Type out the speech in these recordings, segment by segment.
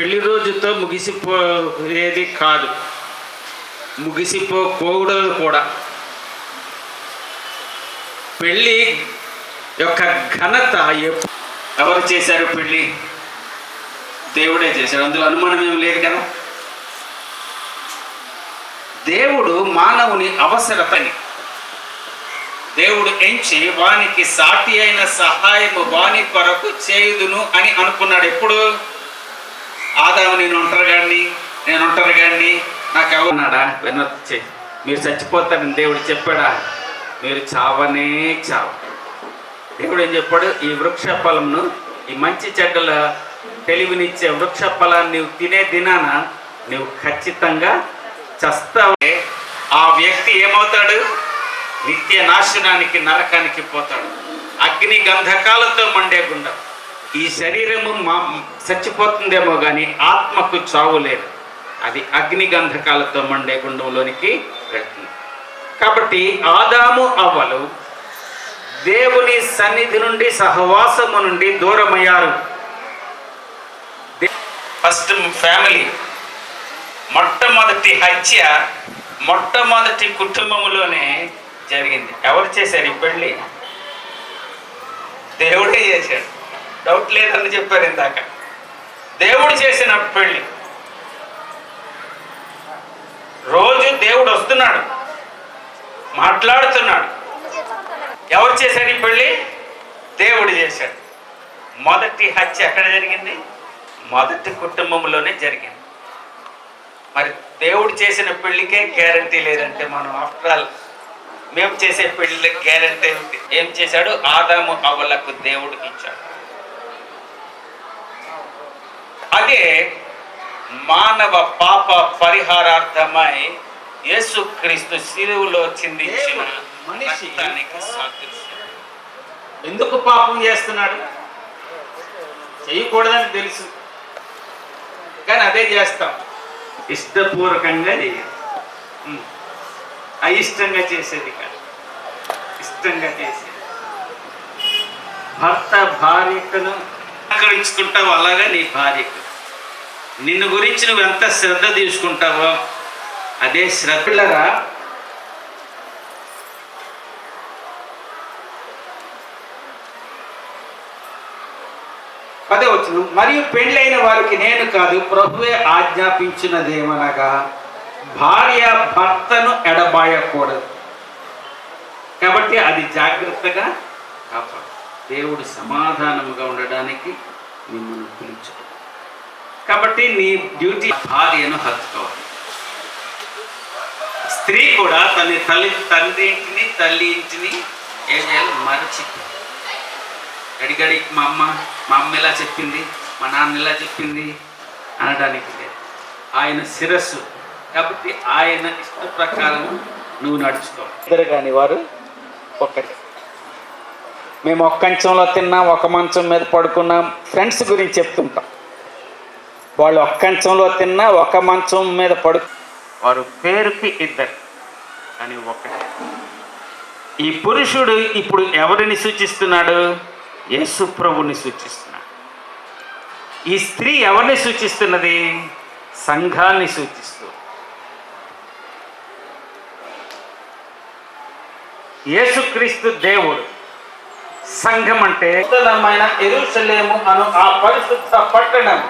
పెళ్లి రోజుతో ముగిసిపోయేది కాదు, ముగిసిపోకూడదు కూడా. పెళ్ళి యొక్క ఘనత ఎవరు చేశారు? పెళ్ళి దేవుడే చేశాడు, అందులో అనుమానం ఏం లేదు కదా. దేవుడు మానవుని అవసరతని దేవుడు ఎంచి వానికి సాటి అయిన సహాయము వాని కొరకు చేయుదును అని అనుకున్నాడు. ఎప్పుడు? ఆదాము నేను ఒంటరిగాడిని నాకు ఎవరున్నాడా? వినొచ్చే మీరు చచ్చిపోతారని దేవుడు చెప్పాడా? మీరు చావనే చావు. దేవుడు ఏం చెప్పాడు? ఈ వృక్ష ఫలంను, ఈ మంచి చెడ్డల తెలివినిచ్చే వృక్ష ఫలాన్ని నువ్వు తినే దినాన నువ్వు ఖచ్చితంగా చస్తావే. ఆ వ్యక్తి ఏమవుతాడు? నిత్య నాశనానికి, నరకానికి పోతాడు. అగ్ని గంధకాలతో మండే గుండం. ఈ శరీరము చచ్చిపోతుందేమో కానీ ఆత్మకు చావు లేదు. అది అగ్ని గంధకాలతో మండే గుండంలోనికి వెళ్తుంది. కాబట్టి ఆదాము అవ్వలు దేవుని సన్నిధి నుండి, సహవాసము నుండి దూరమయ్యారు. ఫస్ట్ ఫ్యామిలీ, మొట్టమొదటి హత్య మొట్టమొదటి కుటుంబములోనే జరిగింది. ఎవరు చేశారు ఈ పెళ్ళి? దేవుడే చేశాడు. డౌట్ లేదని చెప్పారు ఇందాక. దేవుడు చేసిన పెళ్ళి. రోజు దేవుడు వస్తున్నాడు, మాట్లాడుతున్నాడు. ఎవరు చేశారు ఈ పెళ్ళి? దేవుడు చేశాడు. మొదటి హత్య ఎక్కడ జరిగింది? మొదటి కుటుంబంలోనే జరిగింది. మరి దేవుడు చేసిన పెళ్ళికే గ్యారంటీ లేదంటే మనం ఆఫ్టర్ ఆల్ మేము చేసే పెళ్ళికి గ్యారంటీ ఉంది. ఏం చేశాడు? ఆదాము అవ్వలకు దేవుడు ఇచ్చాడు. అదే మానవ పాప పరిహారార్థమై యేసుక్రీస్తు శిలువలో చిందించిన రక్తానికి సాదృశ్యం. ఎందుకు పాపం చేస్తున్నాడు? చేయకూడదని తెలుసు, కానీ అదే చేస్తాం. ఇష్టపూర్వకంగా చేయాలి, అయిష్టంగా చేసేది కాదు, ఇష్టంగా చేసేది. భర్త భార్యను ఆకరించుకుంటావు, అలాగా నీ భార్యకు నిన్ను గురించి నువ్వు ఎంత శ్రద్ధ తీసుకుంటావో అదే శ్రద్ధలరా. పదవచ్చు, మరియు పెళ్ళైన వారికి నేను కాదు, ప్రభువే ఆజ్ఞాపించినదేమనగా భార్య భర్తను ఎడబాయకూడదు. కాబట్టి అది జాగ్రత్తగా కాపాడు. దేవుడు సమాధానముగా ఉండడానికి మిమ్మల్ని పిలుచుకో. కాబట్టి నీ డ్యూటీ భార్యను హత్తుకోవాలి. స్త్రీ కూడా తన తండ్రి ఇంటిని, తల్లి ఇంటిని ఏం చేయాలి? మరచి గడిగడికి మా అమ్మ ఇలా చెప్పింది, మా నాన్న ఇలా చెప్పింది అనడానికి లేదు. ఆయన శిరస్సు కాబట్టి ఆయన ఇష్ట ప్రకారం నువ్వు నడుచుకోవాలి. ఇద్దరు కానీ వారు ఒక్కటి. మేము ఒక కంచంలో తిన్నాం, ఒక మంచం మీద పడుకున్నాం. ఫ్రెండ్స్ గురించి చెప్తుంటాం. వాళ్ళు ఒక కంచంలో తిన్నా, ఒక మంచం మీద వారు పేరుకి ఇద్దరు కానీ ఒకటి. ఈ పురుషుడు ఇప్పుడు ఎవరిని సూచిస్తున్నాడు? యేసు ప్రభుని సూచిస్తున్నాడు. ఈ స్త్రీ ఎవరిని సూచిస్తున్నది? సంఘాన్ని సూచిస్తూ. యేసుక్రీస్తు దేవుడు, సంఘం అంటే నూతనమైన యెరూషలేము అను ఆ పరిశుద్ధ పట్టణం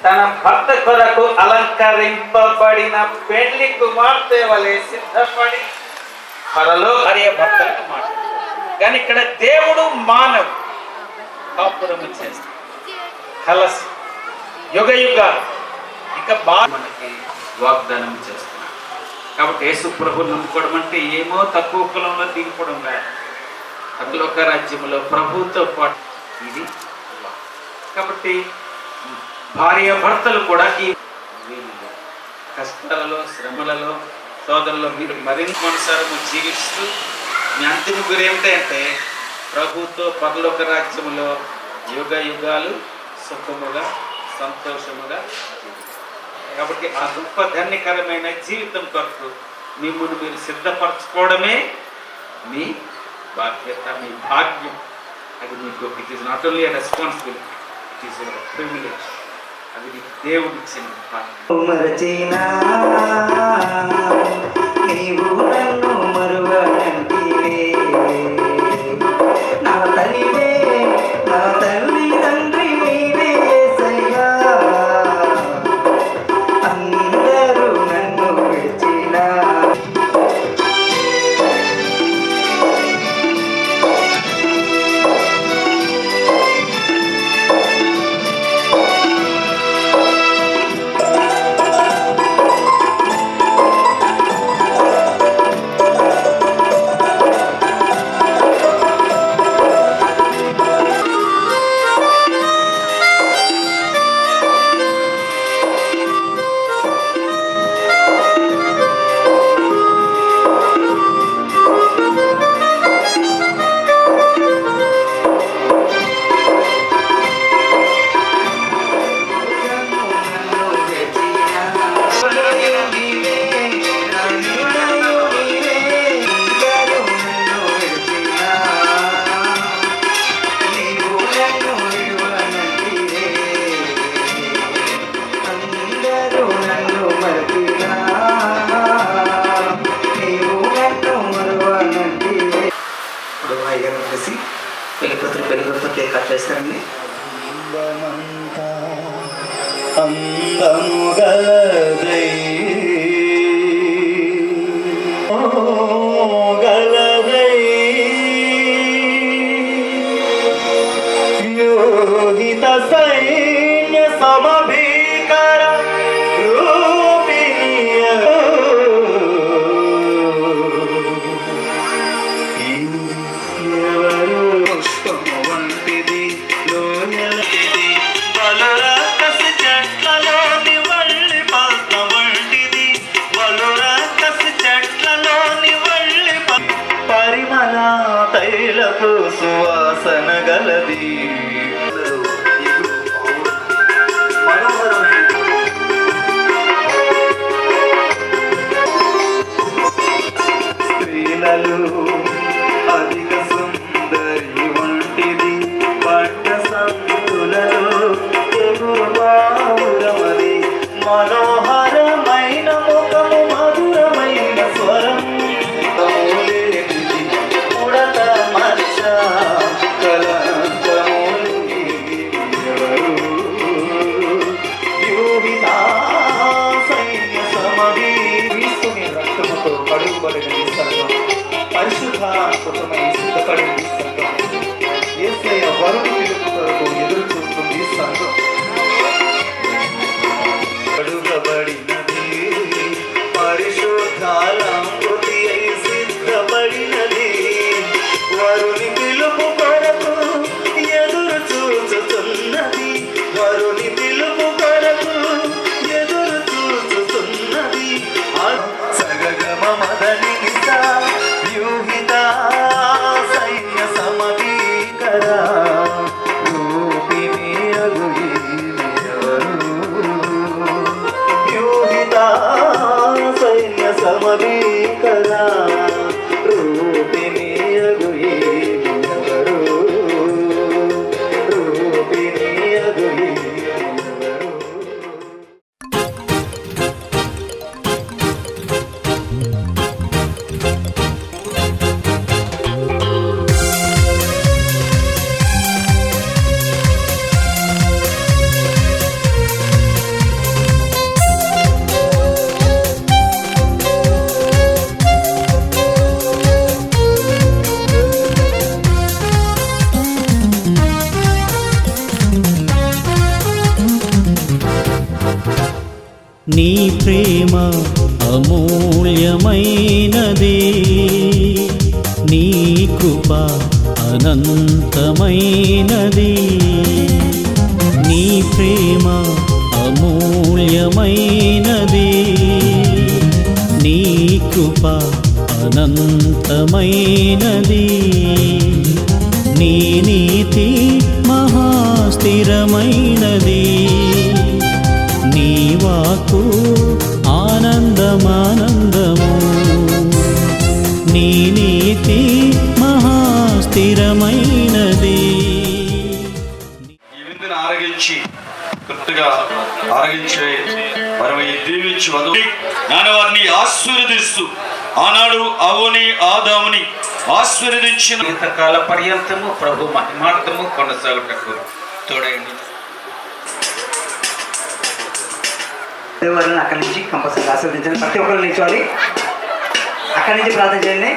తన భర్త కొరకు అలంకరింపబడిన పెళ్లి కుమార్తె వలె సిద్ధపడి పరలో భార్య భర్తలకు మాట. కానీ ఇక్కడ దేవుడు మానవు కాపురము చేస్తాడు, కలసి యుగ యుగాలు ఇక బాగా మనకి వాగ్దానం చేస్తున్నాడు. కాబట్టి యేసు ప్రభువుని నమ్ముకోవడం అంటే ఏమో తక్కువ కులంలో దిగిపోవడం కాదు. పరలోక రాజ్యంలో ప్రభువుతో పాటు ఇది. కాబట్టి భార్య భర్తలు కూడా ఈ కష్టాలలో, శ్రమలలో, సోదరులో మీరు మరింత అనుసారము జీవిస్తూ మీ అంతిమ గురి ఏమిటంటే ప్రభుతో పరలోక రాజ్యములో యుగ యుగాలు సుఖముగా, సంతోషముగా. కాబట్టి ఆ గొప్ప ధన్యకరమైన జీవితం కొరకు మిమ్మల్ని మీరు సిద్ధపరచుకోవడమే మీ బాధ్యత, మీ భాగ్యం. అది మీకు it is not only responsibility, it is privilege. అది దేవుడు ఇచ్చిన మరచినా నీవు నన్ను మరువనంటివే, నా తల్లివే నా తల్లి తండ్రి నీవే యేసయ్యా, అందరూ నన్ను విడిచినా. పెళ్ళికొడుతో కేక్ కట్ చేస్తారండి. యోగిత సైన్య సమభీకర వంటిది లోయలది బలరాకసి చెట్లలోని వల్లి పాత్ర వంటిది, బలరాకసి చెట్లలోని వల్లి పరిమళ తైలపు సువాసన గలది. స్త్రీలలో అధిక సుందరి వంటిది, పట్ట సంతులలో ఎగురువారమది, మనోహరమైన ముఖము మధురమైన స్వరం ఉడత మచ్చ కలంకములి యోగితా సైన్య సమవీస్తుని రక్తముతో కడుగుబడిన ఈ సంఘం, పరిశుద్ధాత్మకమై సిద్ధపడిన ఈ సంఘం, యేసయ్య వరుడి పిలుపు కొరకు ఎదురు చూస్తుంది ఈ సంఘం. కడుగబడినది పరిశుద్ధాలంకృతి అయి సిద్ధపడినది, వరుని పిలుపు కొరకు ఎదురు చూచుతున్నది, వరుని పిలుపు కొరకు ఎదురు చూచుతున్నది. సగగమ మదని వ్యూహిత సైన్య సమీకర రూపిణి వ్యూహిత సైన్య సమీకర రూపిణి రూపిణి నీ ప్రేమ అమూల్యమైనది, నీ కృప అనంతమైనది, నీ ప్రేమ అమూల్యమైనది, నీ కృప అనంతమైనది, నీ నీతి మహాస్థిరమైనది, నీ వాక్కు ఆనందమానందము, నీ నీతి మహాస్థిరమైనది. ఈ విందును ఆరగించి గుర్తుగా ఆరగించే వారిని దీవించి వధువు నాన్న వారిని ఆశీర్వదిస్తూ ఆనాడు అవుని ఆదాముని ఆశీర్వదించిన ఇంతకాల పర్యంతము ప్రభు మహిమార్థము కొనసాగుటకు తోడైంది. దేవుని అక్కడి నుంచి కంపల్సరీ ఆశీర్వదించండి. ప్రతి ఒక్కరు నిల్చోవాలి. అక్కడి నుంచి ప్రార్థన చేయండి.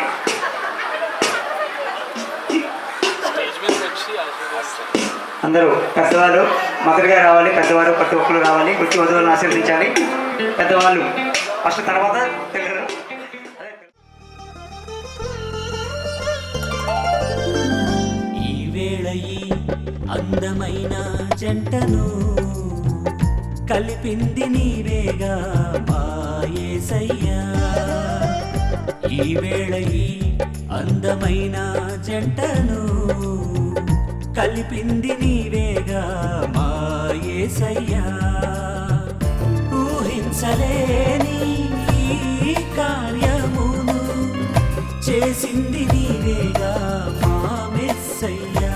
అందరూ పెద్దవాళ్ళు మొదటిగా రావాలి. పెద్దవారు ప్రతి ఒక్కరు రావాలి. వచ్చి వధువులను ఆశీర్వదించాలి. పెద్దవాళ్ళు ఫస్ట్, తర్వాత పిల్లలు. ఈ వేళ ఈ అందమైన జంటను కలిపింది నీవేగా మా యేసయ్యా. ఈ వేళ ఈ అందమైన జంటను కలిపింది నీవేగా మా యేసయ్యా. ఊహించలేని ఈ కార్యమును చేసింది నీవేగా మా మెస్సయ్యా.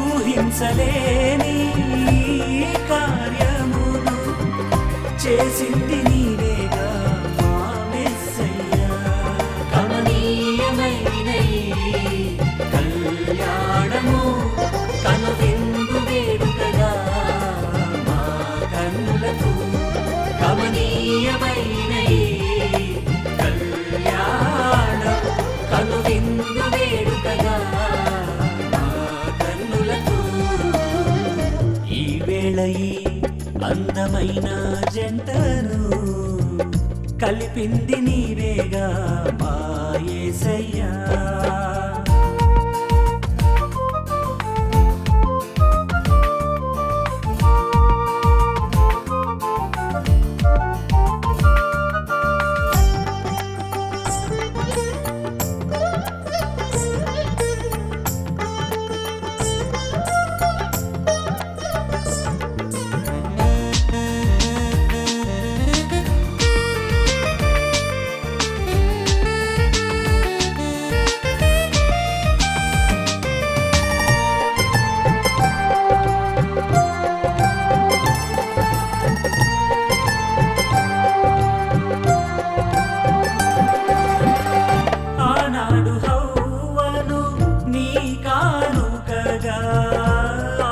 ఊహించలేని ఈ కార్యమును చేసింది నీవేగా మా మెస్సయ్యా. కమనీయమైన ఈ కళ్యాణము కనువిందు వేడుకగా మా కన్నులకు. కమనీయమైన ఈ కళ్యాణం కనువిందు వేడుకగా మా కన్నులకు. ఈ వేళ ఈ అందమైన జంటను కలిపింది నీవేగా మా యేసయ్యా.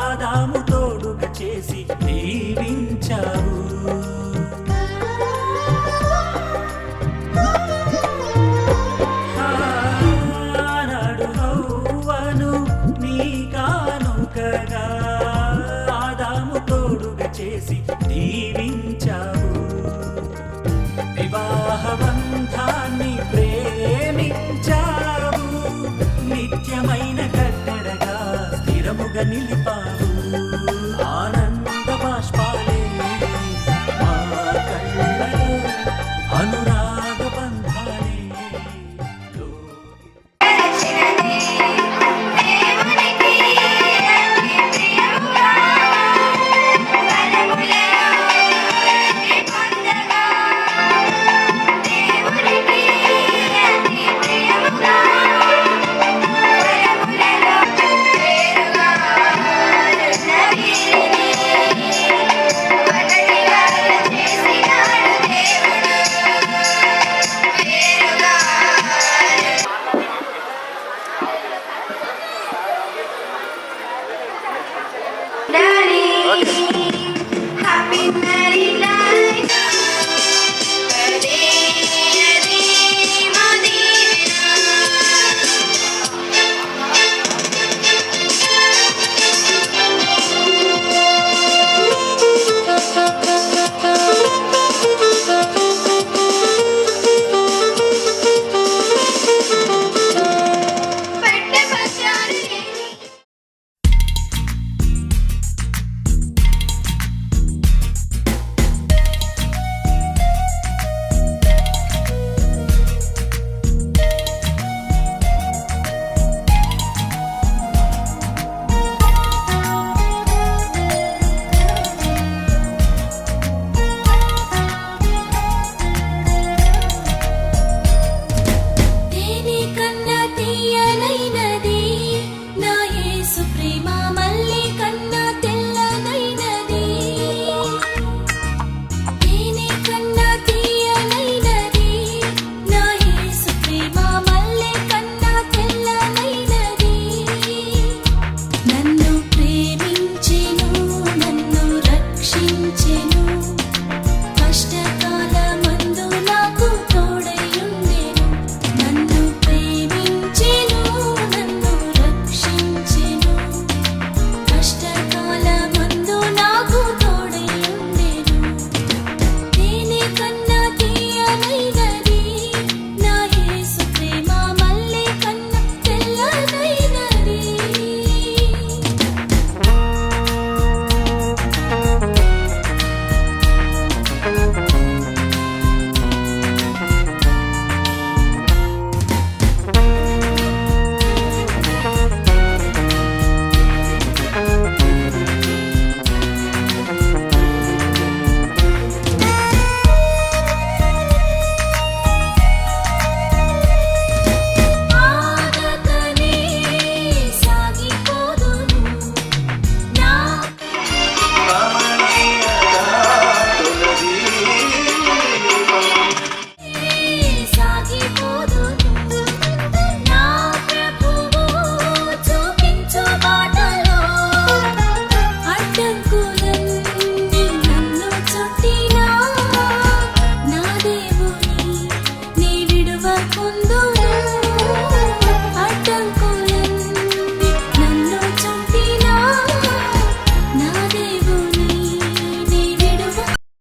ఆదాము తోడుగా చేసి